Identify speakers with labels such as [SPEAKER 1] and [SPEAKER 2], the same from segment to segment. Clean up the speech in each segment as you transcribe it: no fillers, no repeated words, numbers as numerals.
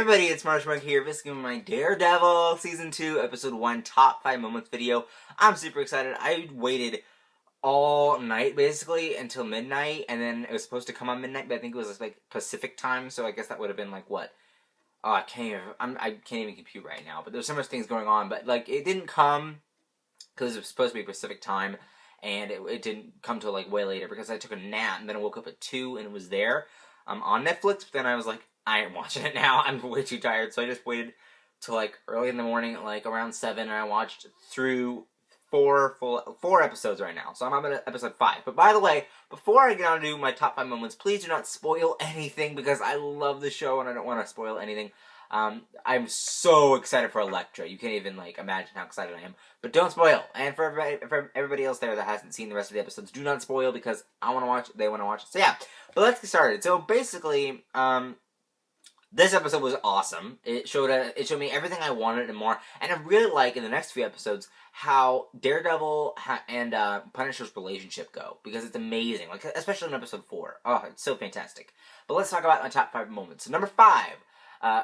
[SPEAKER 1] Hey everybody, it's Marshmallow here, visiting my Daredevil Season 2, Episode 1 Top 5 Moments video. I'm super excited. I waited all night, basically, until midnight, and then it was supposed to come on midnight, but I think it was, like, Pacific time, so I guess that would have been, like, what? Oh, I can't even compute right now, but there's so much things going on, but, like, it didn't come, because it was supposed to be Pacific time, and it didn't come till, like, way later, because I took a nap, and then I woke up at 2, and it was there, on Netflix, but then I was like, I ain't watching it now. I'm way too tired, so I just waited till like early in the morning, like around 7, and I watched through four episodes right now. So I'm on episode 5. But by the way, before I get on to do my top 5 moments, please do not spoil anything because I love the show and I don't want to spoil anything. I'm so excited for Elektra. You can't even like imagine how excited I am. But don't spoil. And for everybody else there that hasn't seen the rest of the episodes, do not spoil because I want to watch it. They want to watch it. So yeah. But let's get started. So basically, this episode was awesome. It showed me everything I wanted and more. And I really like in the next few episodes how Daredevil and Punisher's relationship go because it's amazing. Like especially in episode 4. Oh, it's so fantastic. But let's talk about my top 5 moments. So number 5.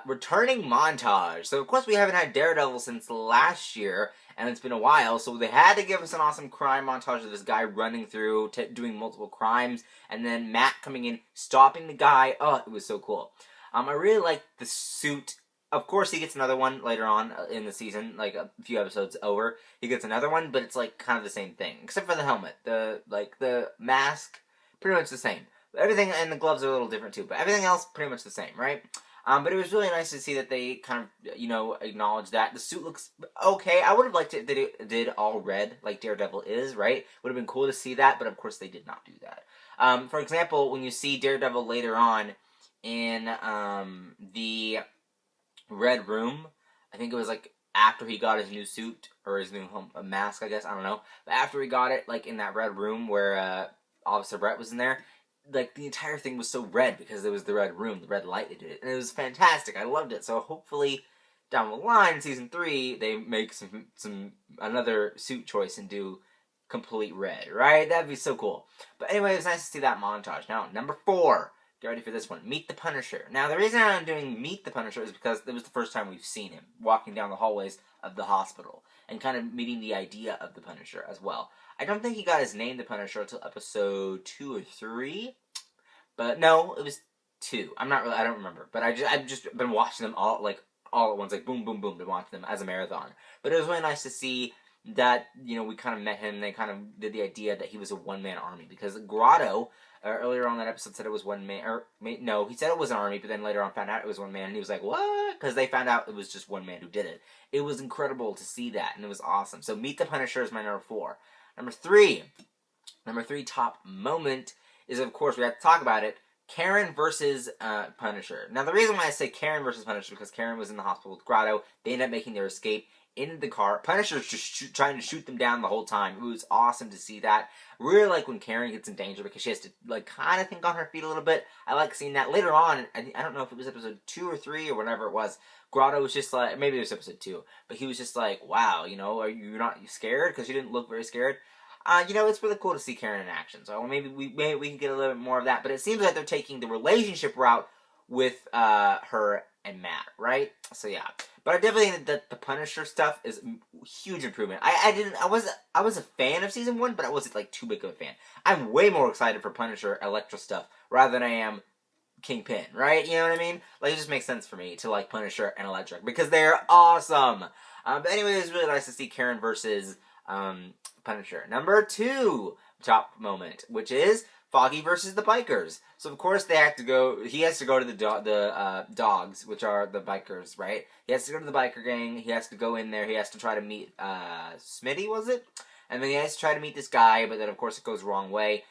[SPEAKER 1] Returning montage. So, of course, we haven't had Daredevil since last year, and it's been a while, so they had to give us an awesome crime montage of this guy running through, doing multiple crimes, and then Matt coming in, stopping the guy. Oh, it was so cool. I really like the suit. Of course, he gets another one later on in the season, like a few episodes over. He gets another one, but it's, like, kind of the same thing, except for the helmet. The mask, pretty much the same. Everything, and the gloves are a little different, too, but everything else, pretty much the same, right? But it was really nice to see that they kind of, acknowledge that. The suit looks okay. I would have liked it that it did all red, like Daredevil is, right? Would have been cool to see that, but of course they did not do that. For example, when you see Daredevil later on in the Red Room, I think it was, like, after he got his new suit, or his new mask, I guess, I don't know. But after he got it, like, in that Red Room where Officer Brett was in there, like, the entire thing was so red because it was the red room, the red light that did it. And it was fantastic. I loved it. So hopefully, down the line, in Season 3, they make another suit choice and do complete red, right? That'd be so cool. But anyway, it was nice to see that montage. Now, number 4. Get ready for this one. Meet the Punisher. Now, the reason I'm doing Meet the Punisher is because it was the first time we've seen him walking down the hallways of the hospital and kind of meeting the idea of the Punisher as well. I don't think he got his name, the Punisher, until episode 2 or 3. But no, it was 2. I don't remember. But I've just been watching them all at once, like boom, boom, boom, been watching them as a marathon. But it was really nice to see that, we kind of met him, and they kind of did the idea that he was a one-man army. Because Grotto, earlier on that episode, said it was one man, no, he said it was an army, but then later on found out it was one man, and he was like, what? Because they found out it was just one man who did it. It was incredible to see that, and it was awesome. So Meet the Punisher is my number 4. Number 3 top moment is, of course, we have to talk about it, Karen versus Punisher. Now, the reason why I say Karen versus Punisher is because Karen was in the hospital with Grotto. They ended up making their escape into the car. Punisher's just trying to shoot them down the whole time. It was awesome to see that. Really like when Karen gets in danger because she has to, like, kind of think on her feet a little bit. I like seeing that. Later on, I don't know if it was episode 2 or 3 or whatever it was, Grotto was just like, maybe it was episode 2, but he was just like, wow, are you not scared? Because she didn't look very scared. It's really cool to see Karen in action. So maybe we can get a little bit more of that. But it seems like they're taking the relationship route with her and Matt, right? So yeah. But I definitely think that the Punisher stuff is a huge improvement. I was a fan of Season 1, but I wasn't like too big of a fan. I'm way more excited for Punisher Elektra stuff rather than I am Kingpin, right? You know what I mean? Like, it just makes sense for me to like Punisher and Elektra because they're awesome. But anyway, it was really nice to see Karen versus Punisher. Number 2 top moment, which is Foggy versus the bikers. So of course he has to go to the dogs, which are the bikers, right? He has to go to the biker gang. He has to go in there. He has to try to meet Smitty, was it? And then he has to try to meet this guy, but then of course it goes the wrong way,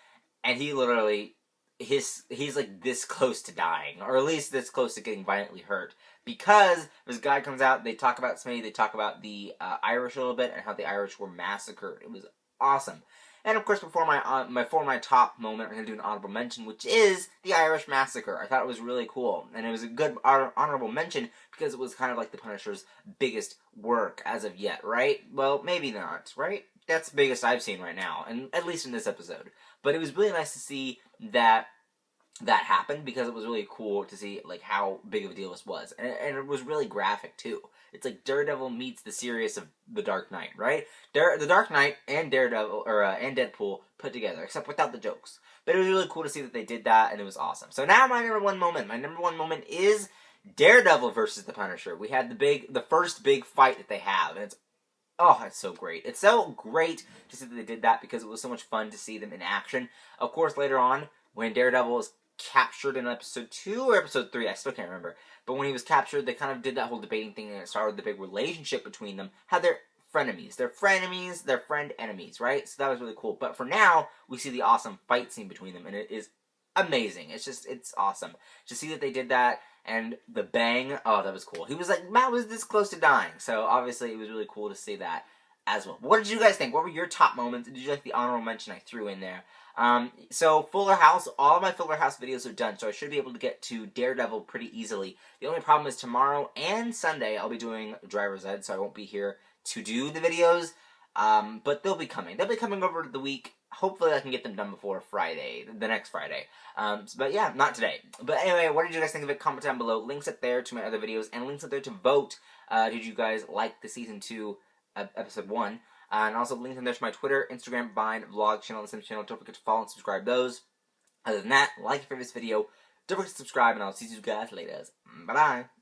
[SPEAKER 1] and he literally he's like this close to dying, or at least this close to getting violently hurt. Because this guy comes out, they talk about Smitty, they talk about the Irish a little bit, and how the Irish were massacred. It was awesome. And of course, before my top moment, I'm going to do an honorable mention, which is the Irish Massacre. I thought it was really cool, and it was a good honorable mention because it was kind of like the Punisher's biggest work as of yet, right? Well, maybe not, right? That's the biggest I've seen right now, and at least in this episode. But it was really nice to see that that happened, because it was really cool to see like how big of a deal this was, and it was really graphic too. It's like Daredevil meets the serious of the Dark Knight, right? The Dark Knight and Daredevil and Deadpool put together, except without the jokes. But it was really cool to see that they did that, and it was awesome. So now my number one moment. My number one moment is Daredevil versus the Punisher. We had the first big fight that they have, and it's so great. It's so great to see that they did that, because it was so much fun to see them in action. Of course, later on, when Daredevil is captured in episode 2 or episode 3, I still can't remember. But when he was captured, they kind of did that whole debating thing, and it started the big relationship between them. How they're frenemies. They're frenemies, they're friend enemies, right? So that was really cool. But for now, we see the awesome fight scene between them, and it is amazing. It's awesome. To see that they did that, and the bang, oh, that was cool. He was like, Matt was this close to dying. So obviously it was really cool to see that as well. What did you guys think? What were your top moments? Did you like the honorable mention I threw in there? So Fuller House, all of my Fuller House videos are done, so I should be able to get to Daredevil pretty easily. The only problem is tomorrow and Sunday I'll be doing Driver's Ed, so I won't be here to do the videos. But they'll be coming. They'll be coming over the week. Hopefully I can get them done before Friday, the next Friday. But yeah, not today. But anyway, what did you guys think of it? Comment down below. Links up there to my other videos, and links up there to vote. Did you guys like the Season 2 Episode 1? And also links in there to my Twitter, Instagram, Vine, Vlog channel, and Sims channel. Don't forget to follow and subscribe those. Other than that, like your favorite video. Don't forget to subscribe, and I'll see you guys later. Bye-bye.